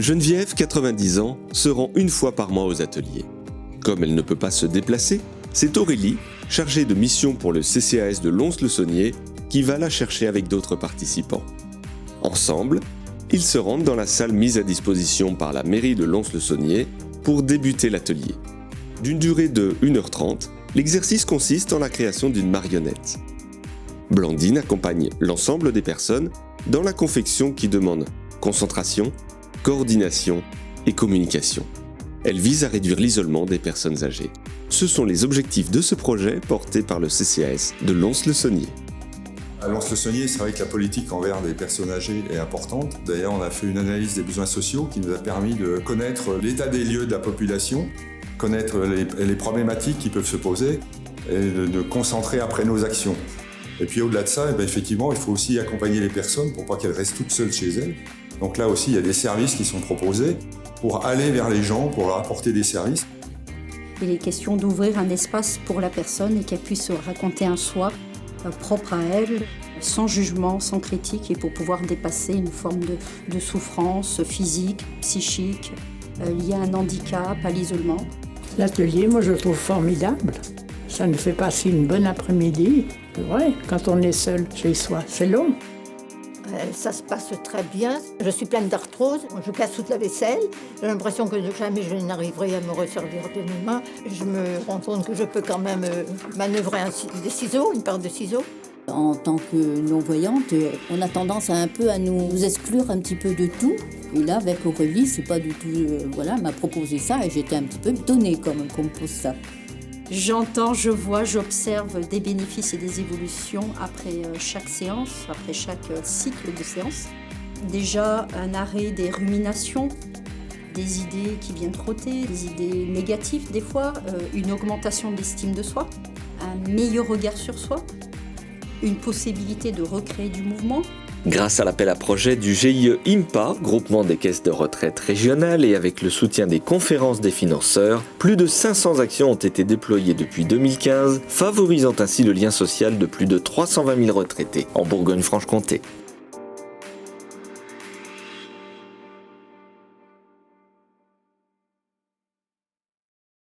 Geneviève, 90 ans, se rend une fois par mois aux ateliers. Comme elle ne peut pas se déplacer, c'est Aurélie, chargée de mission pour le CCAS de Lons-le-Saunier, qui va la chercher avec d'autres participants. Ensemble, ils se rendent dans la salle mise à disposition par la mairie de Lons-le-Saunier pour débuter l'atelier. D'une durée de 1h30, l'exercice consiste en la création d'une marionnette. Blandine accompagne l'ensemble des personnes dans la confection qui demande concentration, coordination et communication. Elle vise à réduire l'isolement des personnes âgées. Ce sont les objectifs de ce projet porté par le CCAS de Lons-le-Saunier. À Lons-le-Saunier, c'est vrai que la politique envers les personnes âgées est importante. D'ailleurs, on a fait une analyse des besoins sociaux qui nous a permis de connaître l'état des lieux de la population, connaître les problématiques qui peuvent se poser et de concentrer après nos actions. Et puis au-delà de ça, effectivement, il faut aussi accompagner les personnes pour pas qu'elles restent toutes seules chez elles. Donc là aussi, il y a des services qui sont proposés pour aller vers les gens, pour leur apporter des services. Il est question d'ouvrir un espace pour la personne et qu'elle puisse raconter un soi propre à elle, sans jugement, sans critique, et pour pouvoir dépasser une forme de souffrance physique, psychique, liée à un handicap, à l'isolement. L'atelier, moi, je le trouve formidable. Ça nous fait passer une bonne après-midi. C'est vrai, quand on est seul chez soi, c'est long. Ça se passe très bien. Je suis pleine d'arthrose, je casse toute la vaisselle. J'ai l'impression que jamais je n'arriverai à me resservir de mes mains. Je me rends compte que je peux quand même manœuvrer des ciseaux, une paire de ciseaux. En tant que non-voyante, on a tendance à un peu à nous exclure un petit peu de tout. Et là, avec Aurélie, c'est pas du tout... elle m'a proposé ça et j'étais un petit peu étonnée quand même qu'on me pose ça. J'entends, je vois, j'observe des bénéfices et des évolutions après chaque séance, après chaque cycle de séance. Déjà, un arrêt des ruminations, des idées qui viennent trotter, des idées négatives des fois, une augmentation de l'estime de soi, un meilleur regard sur soi, une possibilité de recréer du mouvement. Grâce à l'appel à projet du GIE IMPA, groupement des caisses de retraite régionales, et avec le soutien des conférences des financeurs, plus de 500 actions ont été déployées depuis 2015, favorisant ainsi le lien social de plus de 320 000 retraités en Bourgogne-Franche-Comté.